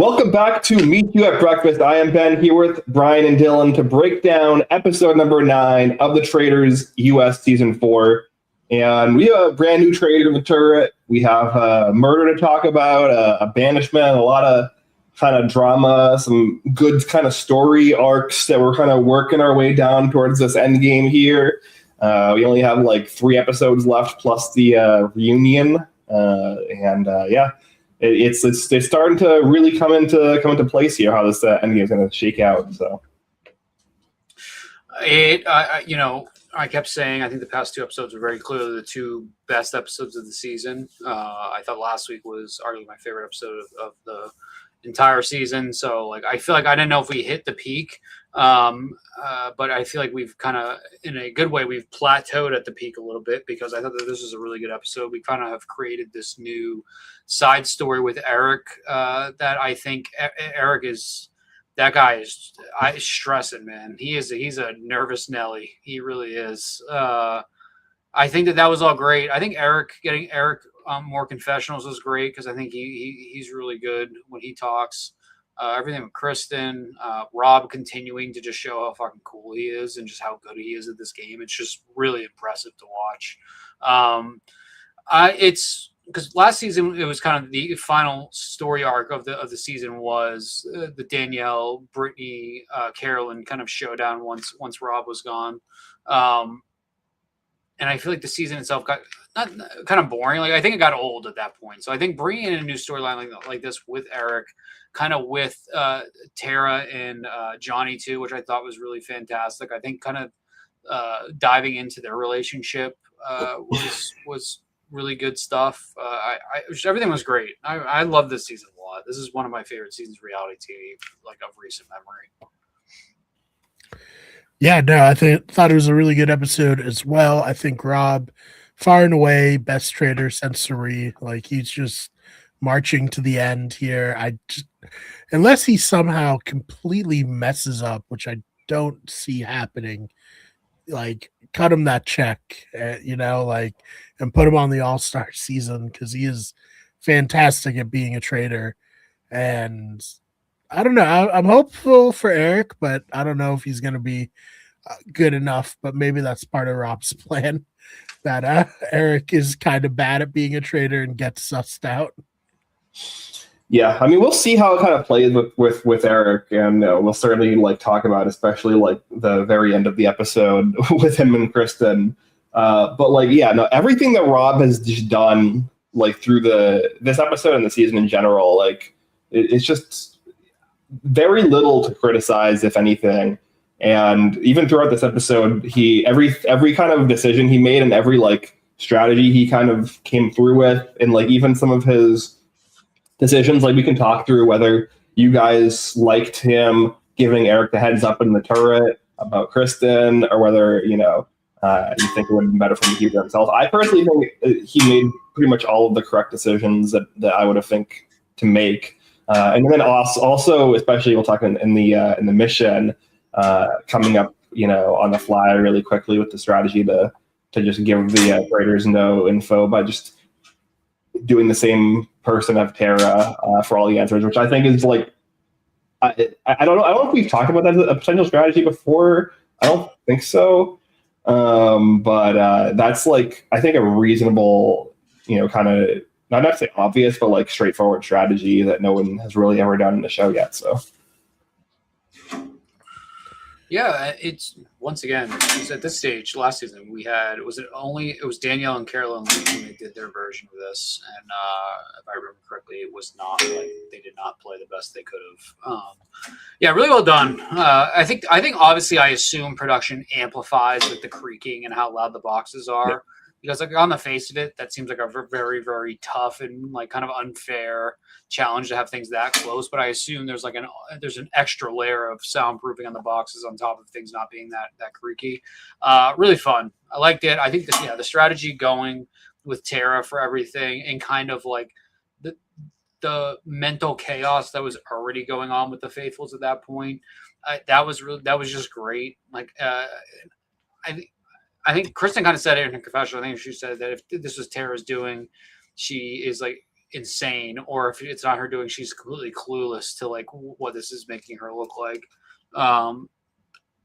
Welcome back to Meet You at Breakfast. I am Ben here with Brian and Dylan to break down episode number 9 of the Traitors US Season 4. And we have a brand new traitor in the turret. We have a murder to talk about, a banishment, a lot of kind of drama, some good kind of story arcs that we're kind of working our way down towards this end game here. We only have like 3 episodes left plus the reunion. It's starting to really come into place here. How this endgame is going to shake out. So, I kept saying I think the past 2 episodes were very clearly the 2 best episodes of the season. I thought last week was arguably my favorite episode of the entire season. So, like, I feel like I didn't know if we hit the peak, but I feel like we've kind of, in a good way, we've plateaued at the peak a little bit because I thought that this was a really good episode. We kind of have created this new side story with Eric that I think Eric is. That guy is stressing, man. He's a nervous Nelly. He really is. I think that was all great. I think getting Eric more confessionals was great because I think he's really good when he talks. Everything with Kristen, Rob continuing to just show how fucking cool he is and just how good he is at this game. It's just really impressive to watch. It's because last season it was kind of the final story arc of the season was the Danielle, Brittany, Carolyn kind of showdown once Rob was gone. And I feel like the season itself got not kind of boring. Like I think it got old at that point. So I think bringing in a new storyline like this with Eric, kind of with Tara and Johnny too, which I thought was really fantastic. I think kind of diving into their relationship was really good stuff. Everything was great. I love this season a lot. This is one of my favorite seasons of reality TV, like of recent memory. Yeah, no, I thought it was a really good episode as well. I think Rob, far and away, best traitor since Suri. Like he's just marching to the end here. Unless he somehow completely messes up, which I don't see happening, like cut him that check, and put him on the All-Star season because he is fantastic at being a traitor. And I don't know. I'm hopeful for Eric, but I don't know if he's going to be good enough. But maybe that's part of Rob's plan, that Eric is kind of bad at being a traitor and gets sussed out. Yeah, I mean, we'll see how it kind of plays with Eric, and we'll certainly talk about, especially the very end of the episode with him and Kristen. Everything that Rob has just done through this episode and the season in general, it's just very little to criticize, if anything. And even throughout this episode, every kind of decision he made and every strategy he kind of came through with, and even some of his decisions, we can talk through whether you guys liked him giving Eric the heads up in the turret about Kristen, or whether you think it would have been better for him to keep it himself. I personally think he made pretty much all of the correct decisions that I would have think to make. And then also, especially we'll talk in the mission coming up, on the fly really quickly with the strategy to just give the Traitors no info by just doing the same person of Tara for all the answers, which I think is I don't know. I don't know if we've talked about that as a potential strategy before. I don't think so. But that's I think a reasonable, kind of not to say obvious, but straightforward strategy that no one has really ever done in the show yet. So. Yeah, it's once again, at this stage last season it was Danielle and Carolyn when they did their version of this, and if I remember correctly, it was not they did not play the best they could have. Yeah, really well done. I think obviously I assume production amplifies with the creaking and how loud the boxes are. Yeah. Because on the face of it, that seems like a very, very tough and kind of unfair challenge to have things that close. But I assume there's an extra layer of soundproofing on the boxes on top of things not being that creaky. Really fun. I liked it. I think the strategy going with Tara for everything, and kind of the mental chaos that was already going on with the Faithfuls at that point. That was just great. I think Kristen kind of said it in her confession. I think she said that if this was Tara's doing, she is insane, or if it's not her doing, she's completely clueless to like what this is making her look like.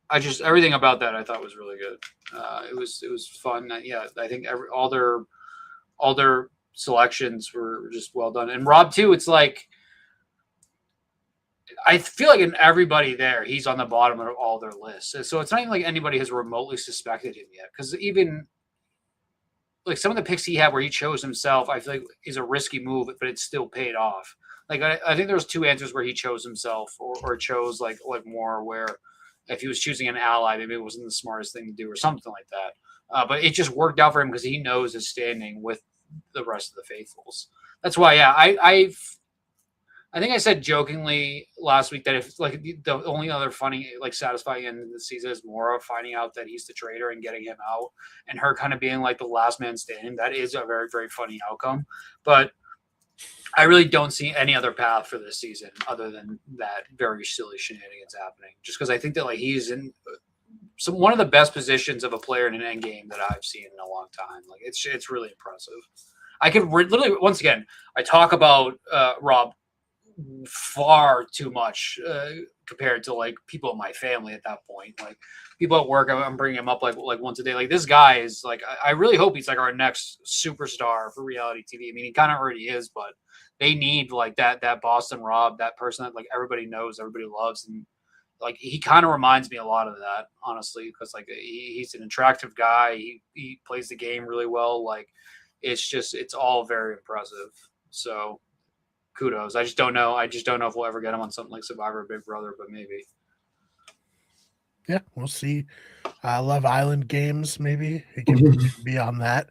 I just everything about that I thought was really good. It was fun. Yeah, I think all their selections were just well done. And Rob too. It's like I feel like in everybody there, he's on the bottom of all their lists. So it's not even like anybody has remotely suspected him yet. Because even like some of the picks he had where he chose himself, I feel like is a risky move, but it still paid off. Like I think there was 2 answers where he chose himself or chose like more where if he was choosing an ally, maybe it wasn't the smartest thing to do or something like that. But it just worked out for him because he knows his standing with the rest of the faithfuls. That's why, yeah, I think I said jokingly last week that if like the only other funny, like satisfying end of the season is Mora finding out that he's the traitor and getting him out and her kind of being like the last man standing. That is a very, very funny outcome. But I really don't see any other path for this season other than that very silly shenanigans happening. Just because I think that like he's in one of the best positions of a player in an end game that I've seen in a long time. Like it's really impressive. I could literally once again I talk about Rob far too much compared to like people in my family at that point. Like people at work, I'm bringing him up like once a day. Like this guy is like I really hope he's like our next superstar for reality TV. I mean, he kind of already is, but they need like that Boston Rob, that person that like everybody knows, everybody loves, and like he kind of reminds me a lot of that, honestly, because like he's an attractive guy. He plays the game really well. Like it's all very impressive. So kudos. I just don't know if we'll ever get him on something like Survivor or Big Brother, but maybe. Yeah, we'll see. Love Island games, maybe he can be on that.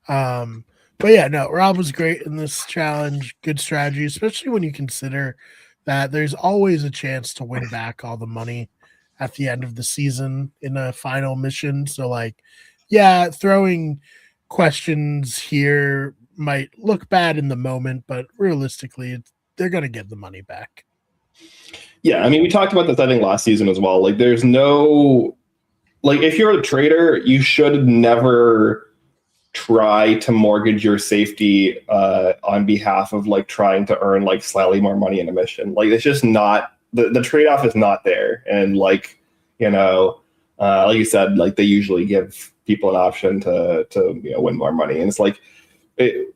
But yeah, no, Rob was great in this challenge. Good strategy, especially when you consider that there's always a chance to win back all the money at the end of the season in a final mission. So like, yeah, throwing questions here might look bad in the moment, but realistically, they're going to get the money back. Yeah, I mean, we talked about this, I think, last season as well. Like, there's no... Like, if you're a trader, you should never try to mortgage your safety on behalf of, like, trying to earn, like, slightly more money in a mission. Like, it's just not... The trade-off is not there. And, like, you know, like you said, like, they usually give people an option to win more money. And it's like, it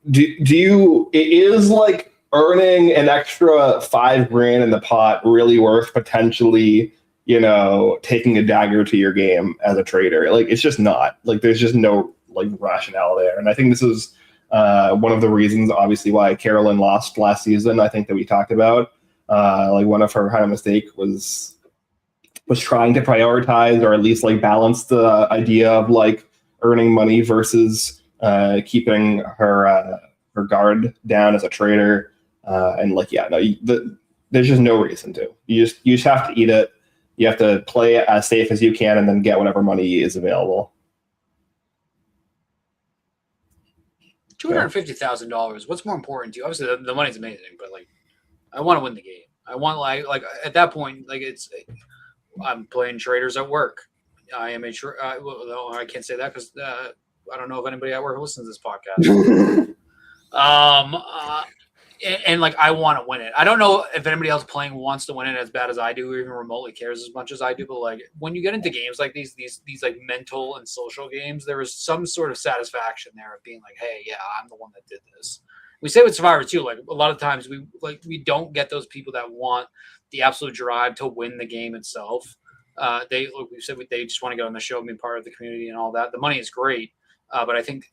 is like earning an extra $5,000 in the pot really worth potentially, taking a dagger to your game as a trader? Like, it's just not. Like, there's just no like rationale there. And I think this is one of the reasons, obviously, why Carolyn lost last season. I think that we talked about like one of her kind of mistake was trying to prioritize or at least like balance the idea of like earning money versus keeping her guard down as a trader. And like, yeah, no, there's just no reason to. You just have to eat it. You have to play as safe as you can and then get whatever money is available. $250,000. What's more important to you? Obviously, the money's amazing, but like, I want to win the game. I want like at that point, like I'm playing Traitors at work. I am a well, I can't say that because I don't know if anybody at work listens to this podcast. And like I want to win it. I don't know if anybody else playing wants to win it as bad as I do, or even remotely cares as much as I do. But like when you get into games like these like mental and social games, there is some sort of satisfaction there of being like, hey, yeah, I'm the one that did this. We say with Survivor too, like a lot of times we don't get those people that want the absolute drive to win the game itself. They just want to get on the show and be part of the community and all that. The money is great, but I think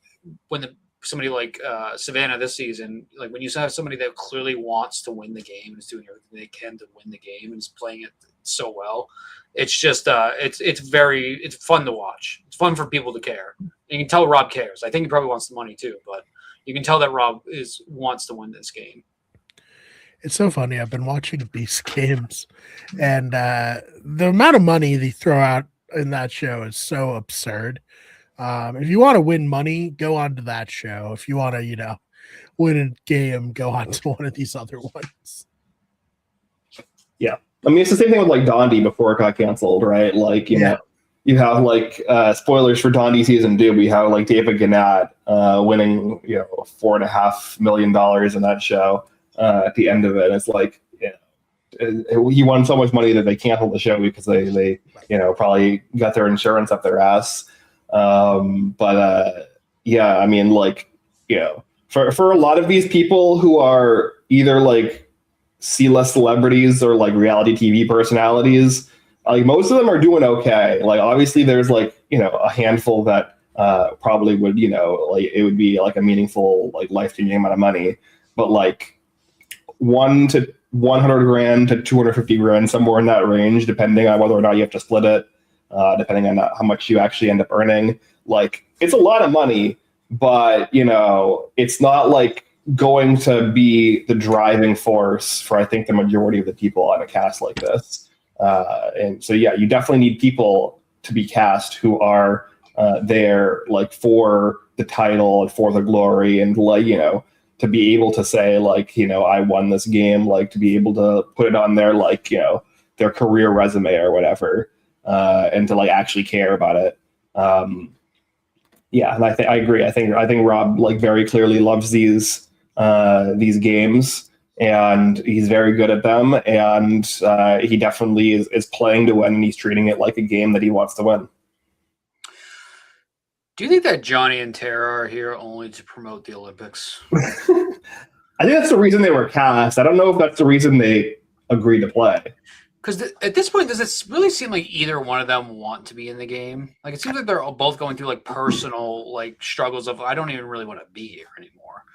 when somebody like Savannah this season, like when you have somebody that clearly wants to win the game and is doing everything they can to win the game and is playing it so well, it's just it's fun to watch. It's fun for people to care. And you can tell Rob cares. I think he probably wants the money too, but you can tell that Rob wants to win this game. It's so funny. I've been watching these games, and the amount of money they throw out in that show is so absurd. If you want to win money, go on to that show. If you want to, win a game, go on to one of these other ones. Yeah. I mean, it's the same thing with like Dondi before it got canceled, right? Like, you know, you have like spoilers for Donnie season 2. We have like David Gannett winning $4.5 million in that show at the end of it. It's like he won so much money that they canceled the show because they probably got their insurance up their ass. Yeah, I mean, like, for a lot of these people who are either like C-list celebrities or like reality TV personalities, like most of them are doing okay. Like obviously there's like, a handful that probably would, like it would be like a meaningful, like life-changing amount of money. But like 1 to 100 grand to 250 grand, somewhere in that range, depending on whether or not you have to split it, depending on how much you actually end up earning. Like it's a lot of money, but it's not like going to be the driving force for, I think, the majority of the people on a cast like this. And so, yeah, you definitely need people to be cast who are there like for the title and for the glory, and like, to be able to say like, I won this game, like to be able to put it on their like, their career resume or whatever, and to like actually care about it. Yeah, and I agree. I think Rob like very clearly loves these games, and he's very good at them, and he definitely is playing to win, and he's treating it like a game that he wants to win. Do you think that Johnny and Tara are here only to promote the Olympics? I think that's the reason they were cast. I don't know if that's the reason they agreed to play. Because at this point, does it really seem like either one of them want to be in the game? Like, it seems like they're both going through like personal like struggles of, I don't even really want to be here anymore.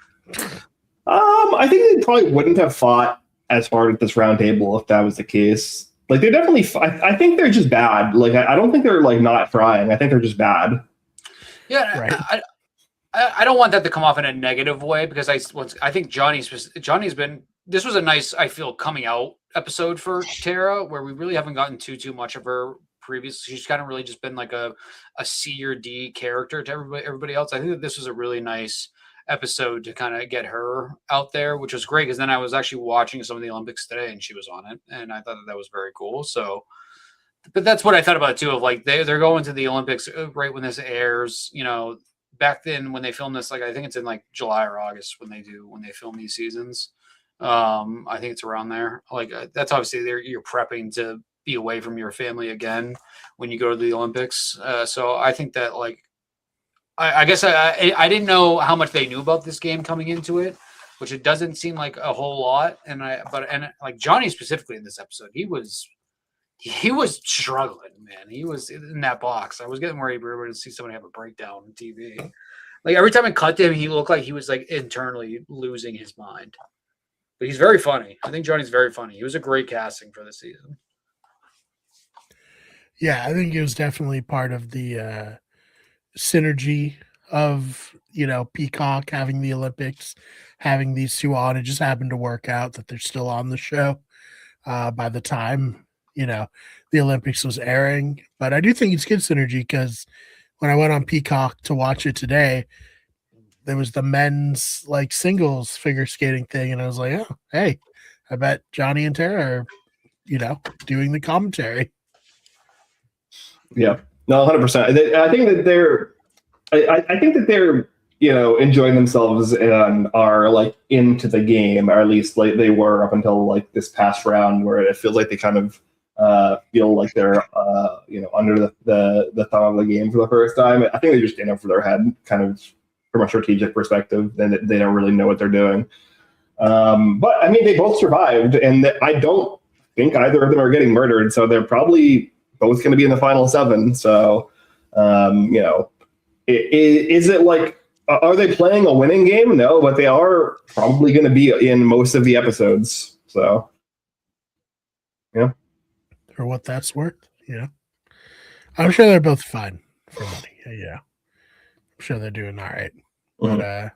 I think they probably wouldn't have fought as hard at this round table if that was the case. Like they definitely, I think they're just bad. Like I don't think they're like not trying. I think they're just bad. Yeah, right. I don't want that to come off in a negative way, because I think Johnny's been. This was a nice, I feel, coming out episode for Tara, where we really haven't gotten too much of her previous. She's kind of really just been like a C or D character to everybody else. I think that this was a really nice episode to kind of get her out there, which was great, because then I was actually watching some of the Olympics today and she was on it, and I thought that was very cool. So, but that's what I thought about it too, of like they're going to the Olympics right when this airs. Back then when they filmed this, like I think it's in like July or August when they film these seasons. I think it's around there. Like that's obviously you're prepping to be away from your family again when you go to the Olympics. So I think that like I guess I didn't know how much they knew about this game coming into it, which it doesn't seem like a whole lot. And like Johnny specifically in this episode, he was struggling, man. He was in that box. I was getting worried we were going to see somebody have a breakdown on TV. Like every time it cut to him, he looked like he was like internally losing his mind. But he's very funny. I think Johnny's very funny. He was a great casting for this season. Yeah, I think it was definitely part of the synergy of, Peacock having the Olympics, having these two on. It just happened to work out that they're still on the show by the time, the Olympics was airing. But I do think it's good synergy, because when I went on Peacock to watch it today, there was the men's like singles figure skating thing, and I was like, oh, hey, I bet Johnny and Tara are, doing the commentary. Yeah, no, 100%. I think that they're, I think that they're, enjoying themselves and are like into the game, or at least like they were up until like this past round, where it feels like they kind of feel like they're, under the thumb of the game for the first time. I think they just stand up for their head, kind of from a strategic perspective, then they don't really know what they're doing. But I mean, they both survived, and I don't think either of them are getting murdered, so they're probably both going to be in the final 7. So, is it like, are they playing a winning game? No, but they are probably going to be in most of the episodes. So, yeah. For what that's worth, I'm sure they're both fine for money. Yeah, I'm sure they're doing all right. But I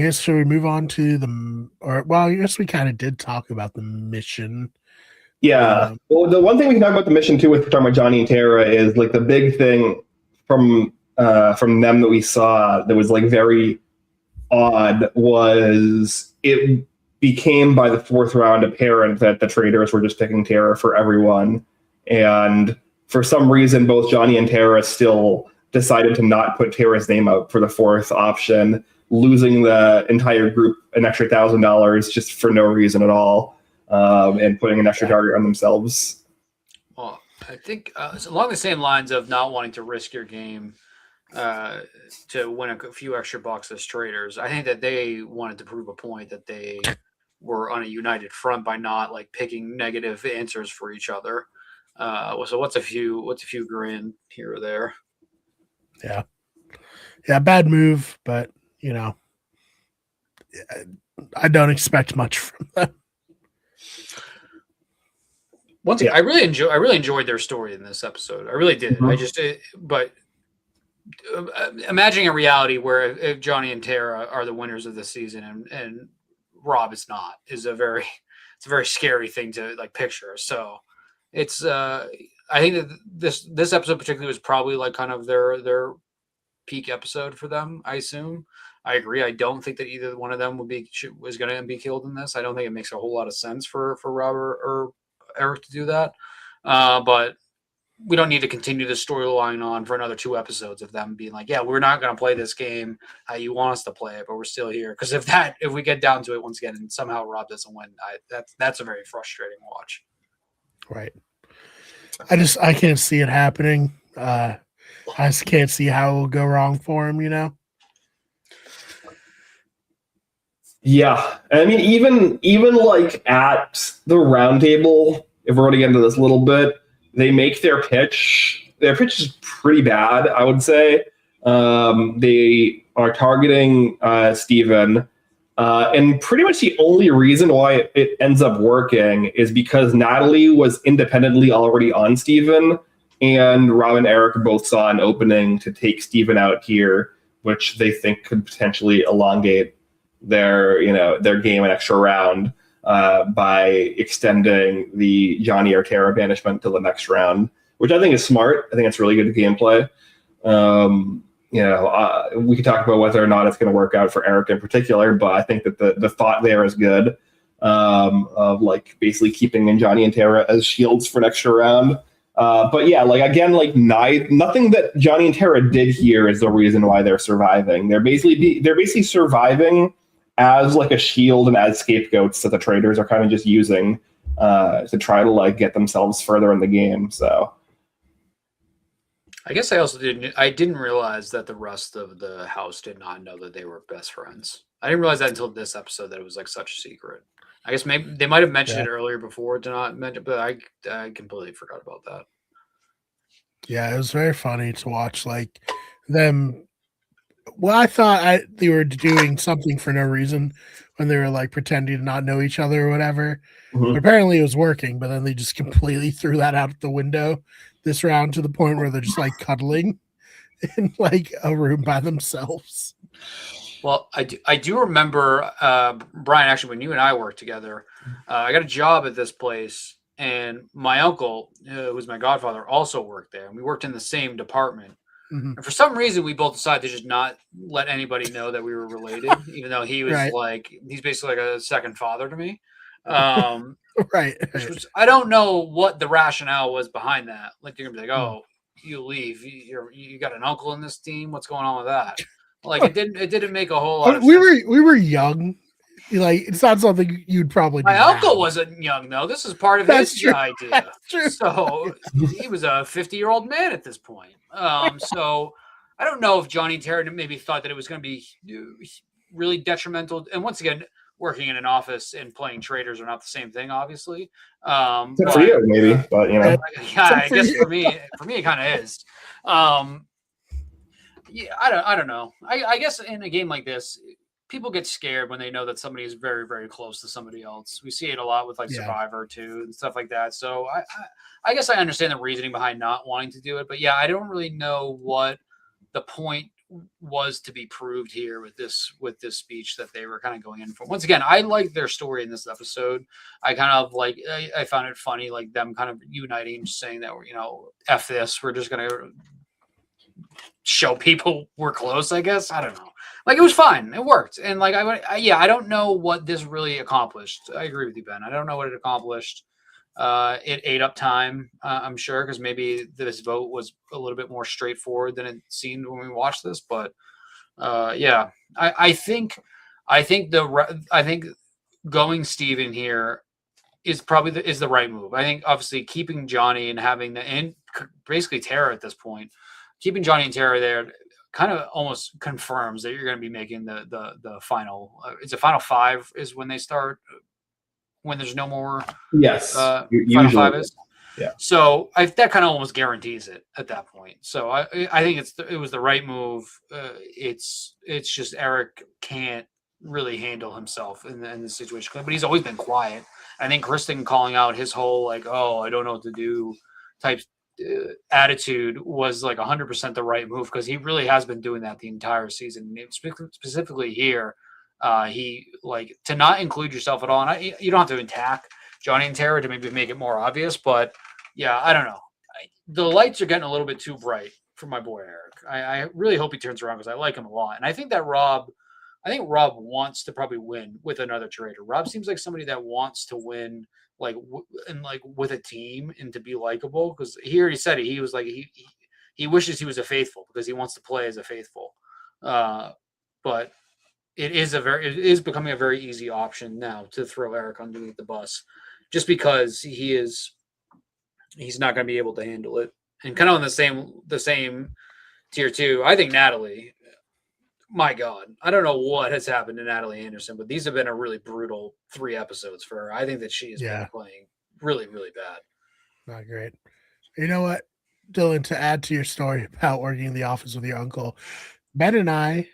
guess should we move on to I guess we kind of did talk about the mission. Yeah. Well, the one thing we can talk about the mission too, with talking about Johnny and Tara, is like the big thing from them that we saw that was like very odd was it became by the 4th round apparent that the Traitors were just picking Tara for everyone, And for some reason, both Johnny and Tara still decided to not put Tara's name out for the fourth option, losing the entire group an extra $1,000 just for no reason at all, and putting an extra target on themselves. Well, I think along the same lines of not wanting to risk your game to win a few extra bucks as Traitors, I think that they wanted to prove a point that they were on a united front by not like picking negative answers for each other. So what's a few grand here or there? Yeah, bad move, but I don't expect much from them. Once again, I really enjoyed their story in this episode. I really did. But imagining a reality where if Johnny and Tara are the winners of the season and Rob is not, it's a very scary thing to like picture. So it's I think that this episode particularly was probably like kind of their peak episode for them. I assume. I agree. I don't think that either one of them was going to be killed in this. I don't think it makes a whole lot of sense for Rob or Eric to do that. But we don't need to continue the storyline on for another 2 episodes of them being like, yeah, we're not going to play this game how you want us to play it, but we're still here. Because if we get down to it once again and somehow Rob doesn't win, that's a very frustrating watch. Right. I can't see it happening. I just can't see how it will go wrong for him, Yeah, I mean, even like at the roundtable, if we're going to get into this a little bit, they make their pitch. Their pitch is pretty bad, I would say. They are targeting Steven, and pretty much the only reason why it ends up working is because Natalie was independently already on Steven, and Rob and Eric both saw an opening to take Steven out here, which they think could potentially elongate their game an extra round by extending the Johnny or Tara banishment to the next round, which I think is smart. I think it's really good gameplay. We could talk about whether or not it's going to work out for Eric in particular, but I think that the thought there is good, of like basically keeping in Johnny and Tara as shields for an extra round. But yeah, like again, like nothing that Johnny and Tara did here is the reason why they're surviving. They're basically surviving as like a shield and as scapegoats that the Traitors are kind of just using to try to like get themselves further in the game. So I guess I also didn't realize that the rest of the house did not know that they were best friends. I didn't realize that until this episode that it was like such a secret. I guess maybe they might have mentioned it earlier before to not mention, but I completely forgot about that. Yeah, it was very funny to watch like them. Well, I thought they were doing something for no reason when they were like pretending to not know each other or whatever. Mhm. But apparently it was working, but then they just completely threw that out the window this round to the point where they're just like cuddling in like a room by themselves. Well, I do remember, Brian, actually, when you and I worked together, I got a job at this place, and my uncle, who was my godfather, also worked there, and we worked in the same department. Mhm. And for some reason, we both decided to just not let anybody know that we were related, even though he was he's basically like a second father to me. Right. Which was, I don't know what the rationale was behind that. Like, you're gonna be like, oh, you leave, you got an uncle in this team. What's going on with that? Like, it didn't make a whole lot of sense. We were young. Like, it's not something you'd probably do. My uncle wasn't young though. This is part of his idea. That's true. So he was a 50-year-old man at this point. So I don't know if Johnny and Tara maybe thought that it was going to be really detrimental. And once again, working in an office and playing Traitors are not the same thing, obviously. Except for you, maybe, but yeah, I guess for me, it kind of is. Yeah, I don't know. I guess in a game like this, people get scared when they know that somebody is very, very close to somebody else. We see it a lot with like Survivor too and stuff like that. So I guess I understand the reasoning behind not wanting to do it, but yeah, I don't really know what the point was to be proved here with this speech that they were kind of going in for. Once again, I like their story in this episode. I kind of like, I found it funny, like them kind of uniting, saying that, F this, we're just going to show people we're close, I guess. I don't know. Like, it was fine. It worked. And like, I don't know what this really accomplished. I agree with you, Ben. I don't know what it accomplished. It ate up time, I'm sure, because maybe this vote was a little bit more straightforward than it seemed when we watched this. But yeah, I think going Steven here is probably the right move. I think obviously keeping Johnny and having and basically Tara at this point, keeping Johnny and Tara there kind of almost confirms that you're going to be making the final. It's a final five is when they start, when there's no more. Yes, final usually. Five is. Yeah. So that kind of almost guarantees it at that point. So I think it was the right move. It's just Eric can't really handle himself in the situation, but he's always been quiet. I think Kristen calling out his whole like, oh, I don't know what to do type attitude was like 100% the right move, because he really has been doing that the entire season. Specifically here, he like to not include yourself at all. And you don't have to attack Johnny and Tara to maybe make it more obvious, but yeah, I don't know. The lights are getting a little bit too bright for my boy Eric. I really hope he turns around, because I like him a lot. And I think Rob wants to probably win with another traitor. Rob seems like somebody that wants to win, like with a team and to be likable. Because he said it. He was like he wishes he was a faithful because he wants to play as a faithful. But it is becoming a very easy option now to throw Eric underneath the bus, just because he's not going to be able to handle it. And kind of on the same tier too, I think Natalie. My God, I don't know what has happened to Natalie Anderson, but these have been a really brutal 3 episodes for her. I think that she has been playing really, really bad. Not great. You know what, Dylan, to add to your story about working in the office with your uncle, Ben and I,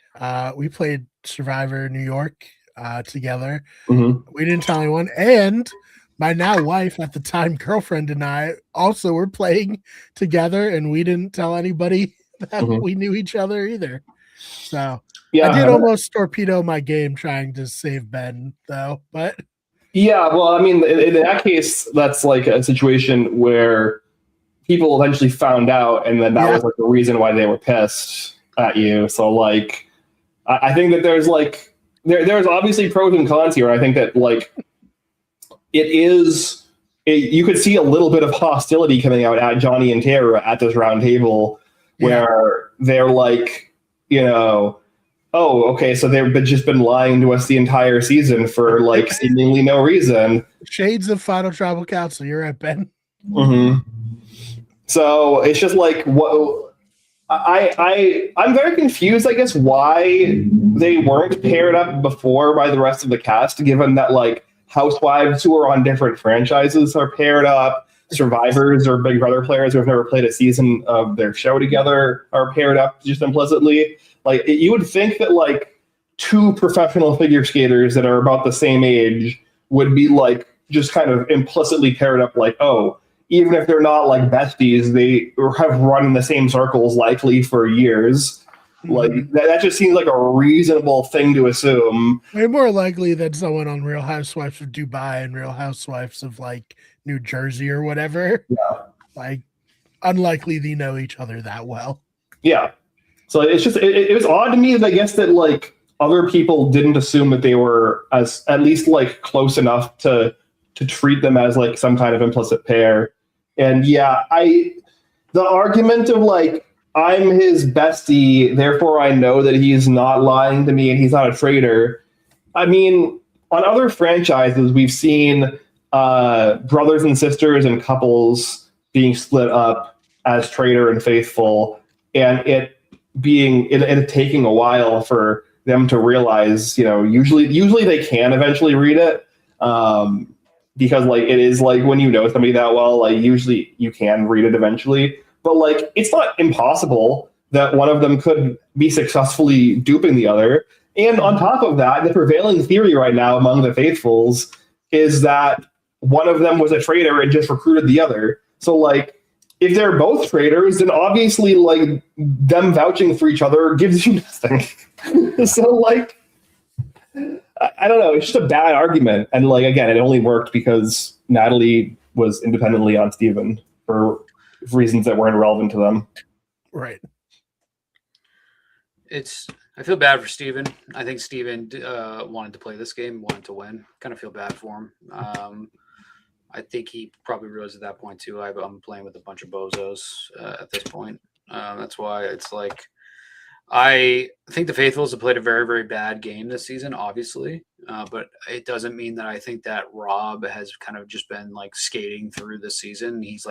we played Survivor New York together. Mm-hmm. We didn't tell anyone. And my now wife, at the time girlfriend, and I also were playing together, and we didn't tell anybody that we knew each other either. So yeah, I did almost torpedo my game trying to save Ben, though. But yeah, well, I mean, in that case, that's like a situation where people eventually found out, and then that was like the reason why they were pissed at you. So like, I think that there's like there's obviously pros and cons here. I think that like you could see a little bit of hostility coming out at Johnny and Tara at this round table, where they're like, you know, oh, okay, so they've just been lying to us the entire season for like seemingly no reason. Shades of Final Tribal Council. You're right, Ben. Mm-hmm. So it's just like, what I'm very confused, I guess, why they weren't paired up before by the rest of the cast, given that like housewives who are on different franchises are paired up. Survivors or Big Brother players who have never played a season of their show together are paired up just implicitly. Like, you would think that like 2 professional figure skaters that are about the same age would be like just kind of implicitly paired up, like, oh, even if they're not like besties, they have run in the same circles likely for years. Like that just seems like a reasonable thing to assume. Way more likely than someone on Real Housewives of Dubai and Real Housewives of like New Jersey or whatever. Yeah. Like, unlikely they know each other that well. Yeah. So it's just it was odd to me, I guess, that like other people didn't assume that they were as at least like close enough to treat them as like some kind of implicit pair. And yeah, the argument of like, I'm his bestie, therefore I know that he's not lying to me and he's not a traitor. I mean, on other franchises, we've seen brothers and sisters and couples being split up as traitor and faithful, and it taking a while for them to realize, you know, usually they can eventually read it. Because like it is like when you know somebody that well, like usually you can read it eventually. But like it's not impossible that one of them could be successfully duping the other. And on top of that, the prevailing theory right now among the faithfuls is that one of them was a traitor and just recruited the other. So like if they're both traitors, then obviously like them vouching for each other gives you nothing. So like I don't know. It's just a bad argument. And like, again, it only worked because Natalie was independently on Steven for reasons that weren't relevant to them. Right. I feel bad for Steven. I think Steven wanted to play this game, wanted to win. Kind of feel bad for him. I think he probably realized at that point too. I'm playing with a bunch of bozos at this point. That's why it's like I think the Faithfuls have played a very, very bad game this season, obviously, but it doesn't mean that I think that Rob has kind of just been like skating through the season. He's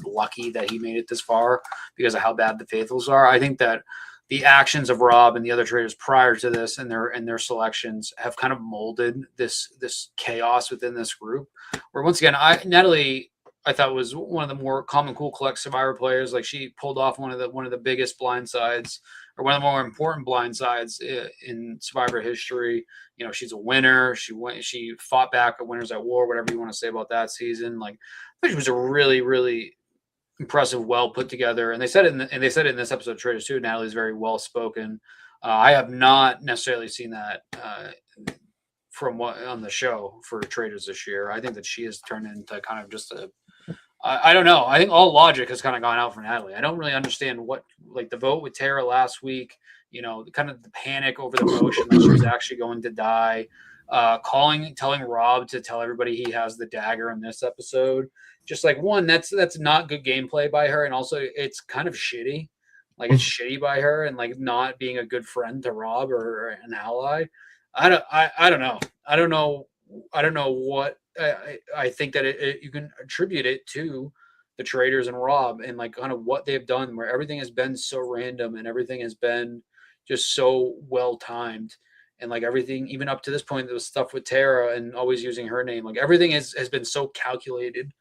lucky that he made it this far because of how bad the Faithfuls are. I think that the actions of Rob and the other traders prior to this and their selections have kind of molded this chaos within this group. Where once again, Natalie, I thought was one of the more calm and cool collect Survivor players. Like she pulled off one of the biggest blindsides or one of the more important blindsides in Survivor history. You know, she's a winner. She fought back at Winners at War, whatever you want to say about that season. Like, I think she was a really, really impressive, well put together. And they said it in this episode of Traitors too. Natalie's very well spoken. I have not necessarily seen that from what on the show for Traitors this year. I think that she has turned into kind of just I don't know. I think all logic has kind of gone out for Natalie. I don't really understand what, like the vote with Tara last week, you know, kind of the panic over the motion that she was actually going to die, telling Rob to tell everybody he has the dagger in this episode. Just like one, that's not good gameplay by her. And also it's kind of shitty. Like it's shitty by her and like not being a good friend to Rob or an ally. I don't know. I don't know what I think that you can attribute it to the Traitors and Rob and like kind of what they've done where everything has been so random and everything has been just so well timed and like everything even up to this point the stuff with Tara and always using her name like everything has been so calculated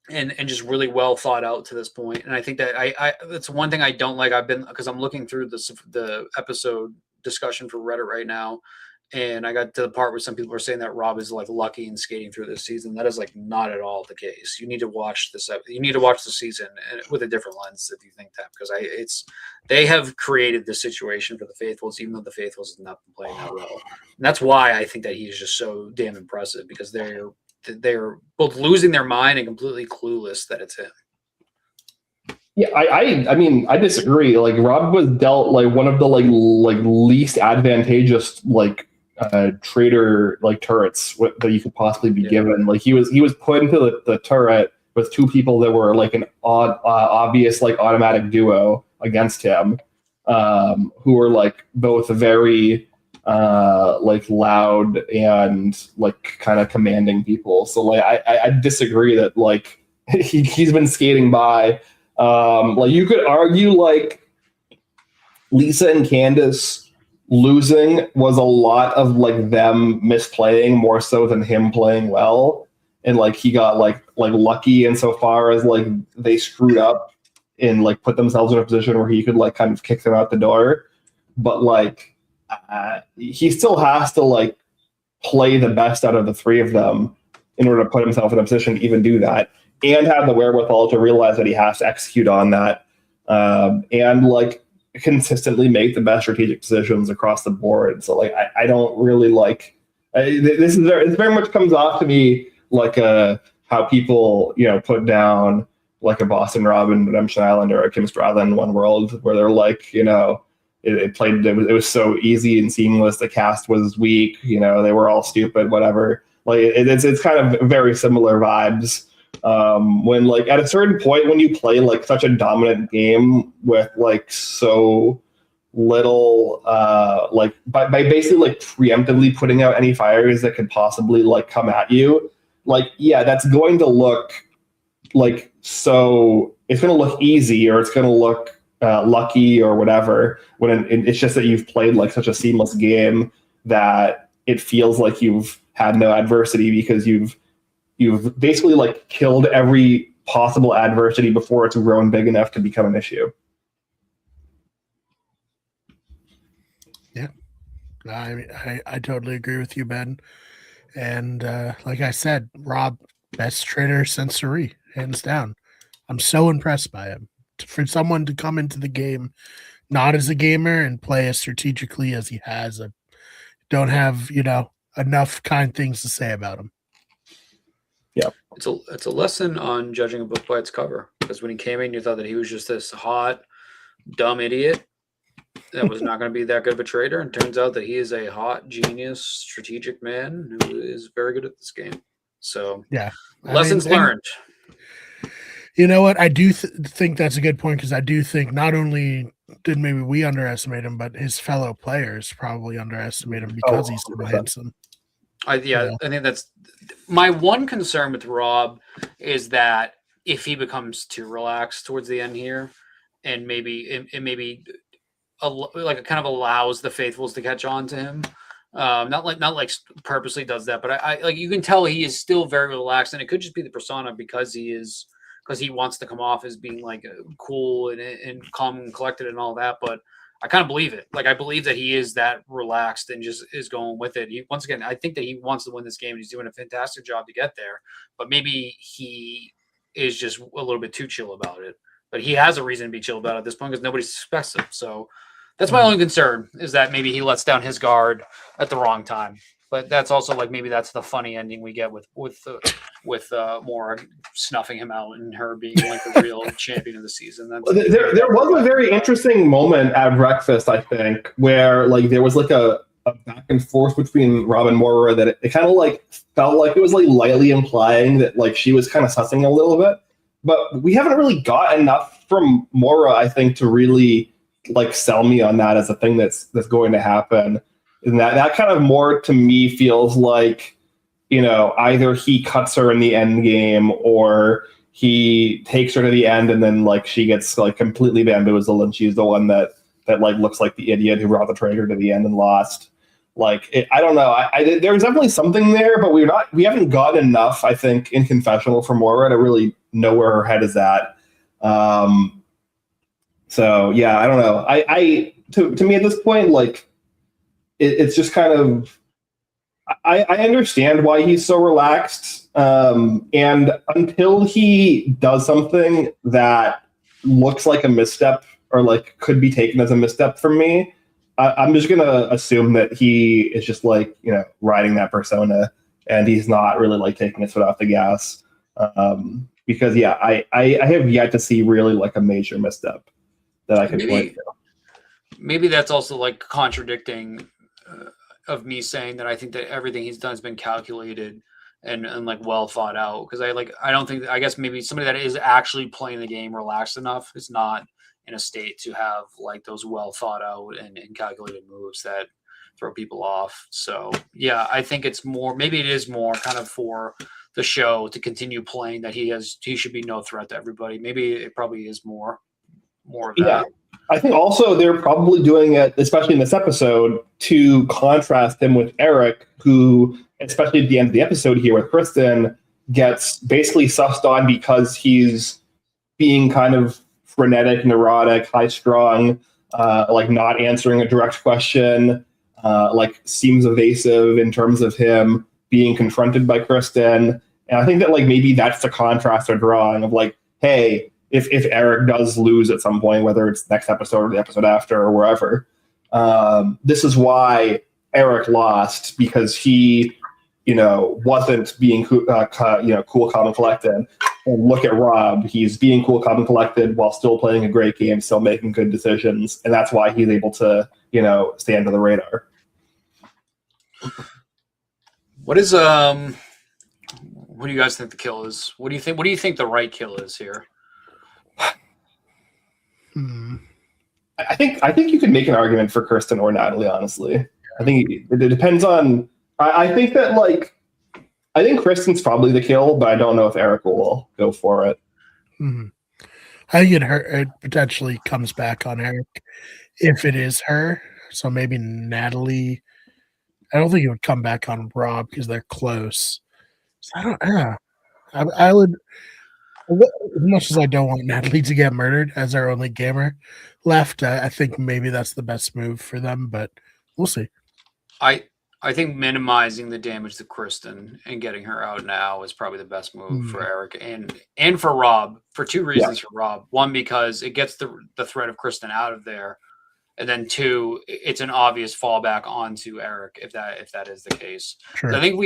and just really well thought out to this point. And I think that I that's one thing I don't like. I've been because I'm looking through the episode discussion for Reddit right now. And I got to the part where some people are saying that Rob is like lucky in skating through this season. That is like not at all the case. You need to watch this. You need to watch the season with a different lens if you think that, because they have created this situation for the Faithfuls, even though the Faithfuls have not been playing that well. And that's why I think that he's just so damn impressive because they're both losing their mind and completely clueless that it's him. Yeah, I mean I disagree. Like Rob was dealt like one of the like least advantageous like traitor like turrets that you could possibly be given. Like he was put into the turret with two people that were like an obvious like automatic duo against him, who were like both very like loud and like kind of commanding people. So like I disagree that like he's been skating by. Like you could argue like Lisa and Candace losing was a lot of like them misplaying more so than him playing well, and like he got like lucky insofar as like they screwed up and like put themselves in a position where he could like kind of kick them out the door. But like he still has to like play the best out of the three of them in order to put himself in a position to even do that and have the wherewithal to realize that he has to execute on that and like consistently make the best strategic decisions across the board. So like I don't really like this is it very much comes off to me like how people put down like a Boston Rob in Redemption Island or a Kim Stradlin in One World, where they're like it was so easy and seamless, the cast was weak, they were all stupid, whatever. Like it's kind of very similar vibes. When like at a certain point when you play like such a dominant game with like so little like by basically like preemptively putting out any fires that could possibly like come at you, like that's going to look like, so it's going to look easy or it's going to look lucky or whatever, when it's just that you've played like such a seamless game that it feels like you've had no adversity because you've basically like killed every possible adversity before it's grown big enough to become an issue. Yeah, I totally agree with you, Ben. And like I said, Rob, best trader since Suri, hands down. I'm so impressed by him. For someone to come into the game not as a gamer and play as strategically as he has, I don't have enough kind things to say about him. Yeah, it's a lesson on judging a book by its cover, because when he came in you thought that he was just this hot dumb idiot that was not going to be that good of a trader, and turns out that he is a hot genius strategic man who is very good at this game. So Yeah. lessons learned. You know what? I do think that's a good point, because I do think not only did maybe we underestimate him, but his fellow players probably underestimate him because he's so 100%. handsome. I think that's my one concern with Rob, is that if he becomes too relaxed towards the end here, and maybe it maybe like it kind of allows the faithfuls to catch on to him. Not like purposely does that, but I like, you can tell he is still very relaxed, and it could just be the persona, because he wants to come off as being like cool and calm and collected and all that. But I kind of believe it. Like, I believe that he is that relaxed and just is going with it. Once again, I think that he wants to win this game, and he's doing a fantastic job to get there. But maybe he is just a little bit too chill about it. But he has a reason to be chill about it at this point, because nobody suspects him. So that's my only concern, is that maybe he lets down his guard at the wrong time. But that's also like, maybe that's the funny ending we get with Mora snuffing him out and her being like the real champion of the season. There was a very interesting moment at breakfast, I think, where like there was like a back and forth between Rob and Mora, that it kind of like felt like it was like lightly implying that like she was kind of sussing a little bit. But we haven't really got enough from Mora, I think, to really like sell me on that as a thing that's going to happen. And that kind of more to me feels like, you know, either he cuts her in the end game, or he takes her to the end and then like she gets like completely bamboozled and she's the one that like looks like the idiot who brought the traitor to the end and lost. Like, I don't know. There's definitely something there, but we haven't got enough, I think, in confessional for Mora to really know where her head is at. So yeah, I don't know. To me at this point, like, it's just kind of, I understand why he's so relaxed. And until he does something that looks like a misstep, or like could be taken as a misstep from me, I'm just going to assume that he is just like, you know, riding that persona, and he's not really like taking his foot off the gas. Because yeah, I have yet to see really like a major misstep that I can point to. Maybe that's also like contradicting of me saying that I think that everything he's done has been calculated and like well thought out. Because I don't think, I guess maybe somebody that is actually playing the game relaxed enough is not in a state to have like those well thought out and calculated moves that throw people off. So yeah, I think it's more, maybe it is more kind of for the show to continue playing that he should be no threat to everybody. Maybe it probably is more of that. Yeah. I think also they're probably doing it, especially in this episode, to contrast him with Eric, who, especially at the end of the episode here with Kristen, gets basically sussed on because he's being kind of frenetic, neurotic, high-strung, like not answering a direct question, like seems evasive in terms of him being confronted by Kristen. And I think that like maybe that's the contrast they're drawing of like, hey, if Eric does lose at some point, whether it's next episode or the episode after or wherever, this is why Eric lost, because he, you know, wasn't being cool, calm, and collected. And look at Rob; he's being cool, calm, and collected while still playing a great game, still making good decisions, and that's why he's able to, you know, stay under the radar. What is what do you guys think the kill is? What do you think the right kill is here? I think you could make an argument for Kirsten or Natalie. Honestly, I think it depends on. I think that I think Kristen's probably the kill, but I don't know if Eric will go for it. Mm-hmm. I think it potentially comes back on Eric if it is her. So maybe Natalie. I don't think it would come back on Rob because they're close. So I don't. Yeah, I would. As much as I don't want Natalie to get murdered as our only gamer left, I think maybe that's the best move for them, but we'll see. I think minimizing the damage to Kristen and getting her out now is probably the best move for Eric and for Rob, for two reasons. For Rob, one, because it gets the threat of Kristen out of there, and then two, it's an obvious fallback onto Eric if that is the case. Sure. So I think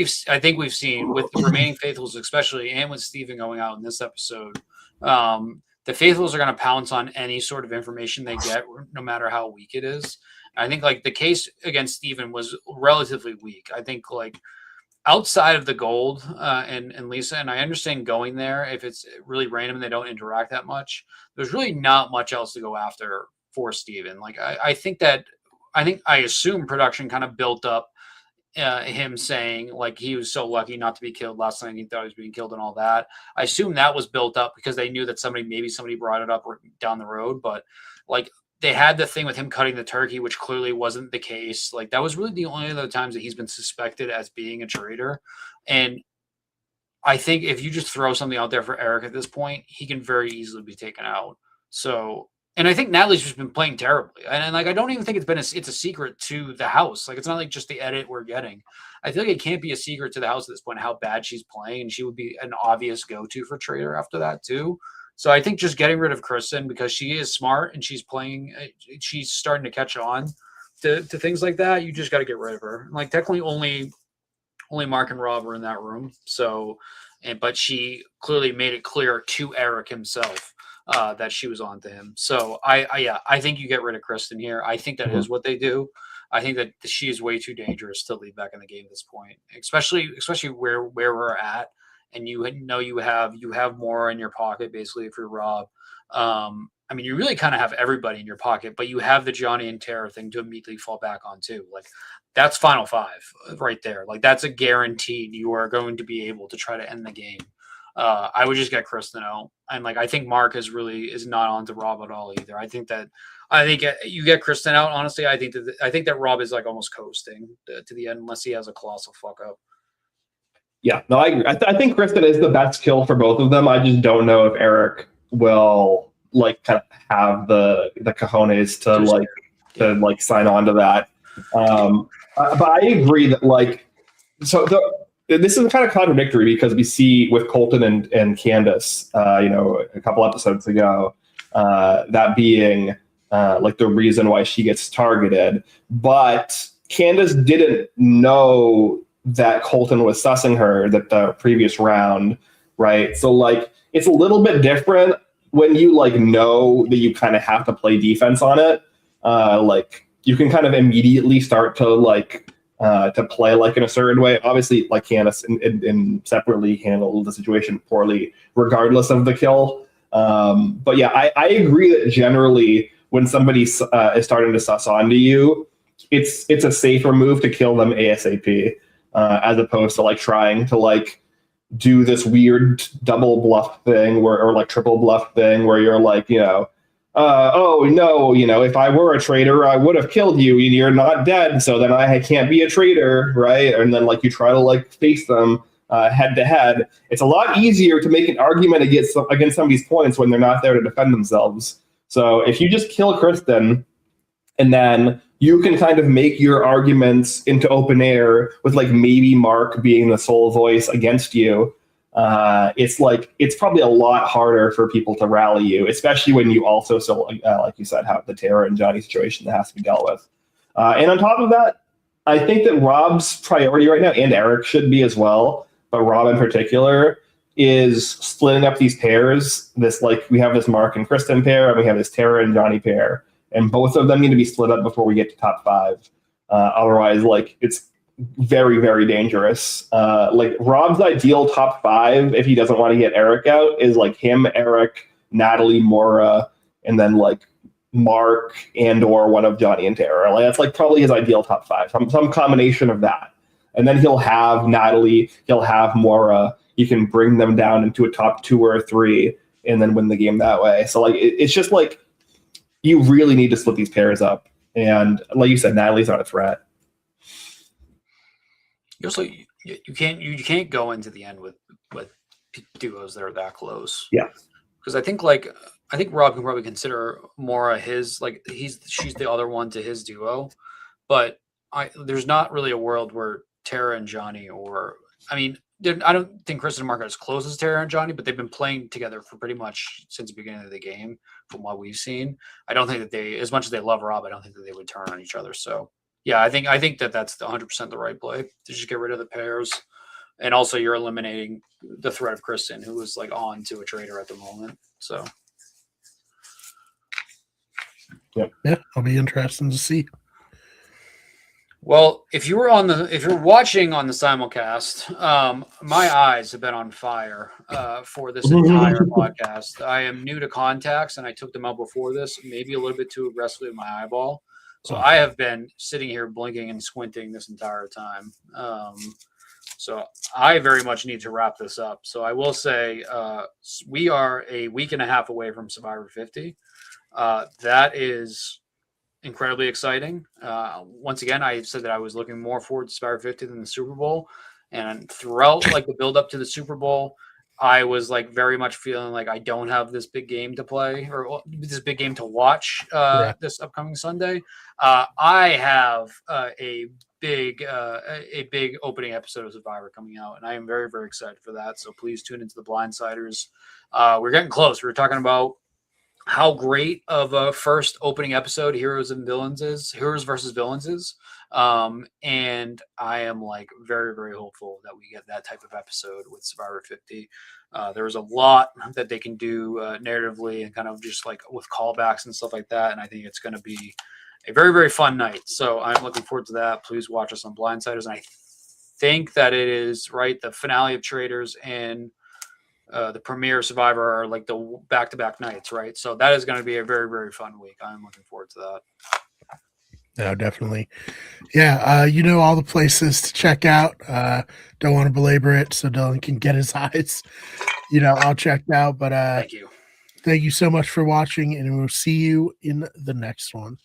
we've seen with the remaining faithfuls, especially, and with Steven going out in this episode, the faithfuls are going to pounce on any sort of information they get, no matter how weak it is. I think like the case against Steven was relatively weak. I think like outside of the gold and Lisa, and I understand going there if it's really random and they don't interact that much. There's really not much else to go after for Steven. Like I assume production kind of built up him saying like he was so lucky not to be killed last night. He thought he was being killed and all that. I assume that was built up because they knew that somebody brought it up down the road. But like they had the thing with him cutting the turkey, which clearly wasn't the case. Like that was really the only other times that he's been suspected as being a traitor. And I think if you just throw something out there for Eric at this point, he can very easily be taken out. So, and I think Natalie's just been playing terribly, and like I don't even think it's a secret to the house. Like it's not like just the edit we're getting. I feel like it can't be a secret to the house at this point how bad she's playing, and she would be an obvious go-to for Traitor after that too. So I think just getting rid of Kristen because she is smart and she's playing, she's starting to catch on to things like that. You just got to get rid of her. Like technically only Mark and Rob were in that room. So, but she clearly made it clear to Eric himself that she was on to him. So I think you get rid of Kristen here. I think that is what they do. I think that she is way too dangerous to leave back in the game at this point, especially where we're at. And you know you have more in your pocket basically if you're Rob. I mean, you really kind of have everybody in your pocket, but you have the Johnny and Tara thing to immediately fall back on too. Like that's final five right there. Like that's a guaranteed you are going to be able to try to end the game. I would just get Kristen out, and like I think Mark is not on to Rob at all either. I think you get Kristen out. Honestly, I think that Rob is like almost coasting to the end unless he has a colossal fuck up. Yeah, no, I agree. I think Kristen is the best kill for both of them. I just don't know if Eric will like kind of have the cojones to sign on to that. But I agree that this is kind of contradictory because we see with Colton and Candace, a couple episodes ago, that being like the reason why she gets targeted, but Candace didn't know that Colton was sussing her that the previous round, right? So like it's a little bit different when you like know that you kind of have to play defense on it. Like you can kind of immediately start to play like in a certain way. Obviously, like Candace and separately handled the situation poorly, regardless of the kill. But yeah, I agree that generally when somebody is starting to suss onto you, it's a safer move to kill them ASAP. As opposed to like trying to like do this weird double bluff thing or like triple bluff thing where you're like, oh no, if I were a traitor, I would have killed you. You're not dead, so then I can't be a traitor, right? And then like you try to like face them head to head. It's a lot easier to make an argument against somebody's points when they're not there to defend themselves. So if you just kill Kristen and then you can kind of make your arguments into open air with like maybe Mark being the sole voice against you. It's probably a lot harder for people to rally you, especially when you also like you said, have the Tara and Johnny situation that has to be dealt with. And on top of that, I think that Rob's priority right now, and Eric should be as well, but Rob in particular, is splitting up these pairs. We have this Mark and Kristen pair, and we have this Tara and Johnny pair. And both of them need to be split up before we get to top five. Otherwise, it's very, very dangerous. Rob's ideal top five, if he doesn't want to get Eric out, is like him, Eric, Natalie, Maura, and then like Mark and or one of Johnny and Tara. Like that's like probably his ideal top five. Some combination of that. And then he'll have Natalie, he'll have Maura. He can bring them down into a top 2 or 3 and then win the game that way. So it's just like you really need to split these pairs up. And like you said, Natalie's not a threat. You can't go into the end with duos that are that close. Yeah. Because I think Rob can probably consider Maura his she's the other one to his duo, but there's not really a world where Tara and Johnny I don't think Kristen and Mark are as close as Tara and Johnny, but they've been playing together for pretty much since the beginning of the game, from what we've seen. I don't think that as much as they love Rob, I don't think that they would turn on each other. So yeah, I think that that's 100% the right play to just get rid of the pairs, and also you're eliminating the threat of Kristen, who is like on to a traitor at the moment. So yeah, it'll be interesting to see. Well, if you're watching on the simulcast, my eyes have been on fire for this entire podcast. I am new to contacts, and I took them out before this, maybe a little bit too aggressively with my eyeball. So I have been sitting here blinking and squinting this entire time. So I very much need to wrap this up. So I will say we are a week and a half away from Survivor 50. That is incredibly exciting. Once again, I said that I was looking more forward to Survivor 50 than the Super Bowl, and throughout like the build up to the Super Bowl, I was like very much feeling like I don't have this big game to play or this big game to watch this upcoming Sunday. I have a big opening episode of Survivor coming out, and I am very, very excited for that. So please tune into the Blindsiders. We're getting close. We're talking about how great of a first opening episode Heroes versus Villains is. And I am like very, very hopeful that we get that type of episode with Survivor 50. There's a lot that they can do narratively and kind of just like with callbacks and stuff like that. And I think it's going to be a very, very fun night. So I'm looking forward to that. Please watch us on Blindsiders. And I think that it is right. The finale of Traitors and the premiere Survivor are like the back-to-back nights, right? So that is going to be a very, very fun week. I'm looking forward to that. No, definitely. Yeah, all the places to check out. Don't want to belabor it so Dylan can get his eyes, all checked out. But Thank you. Thank you so much for watching, and we'll see you in the next one.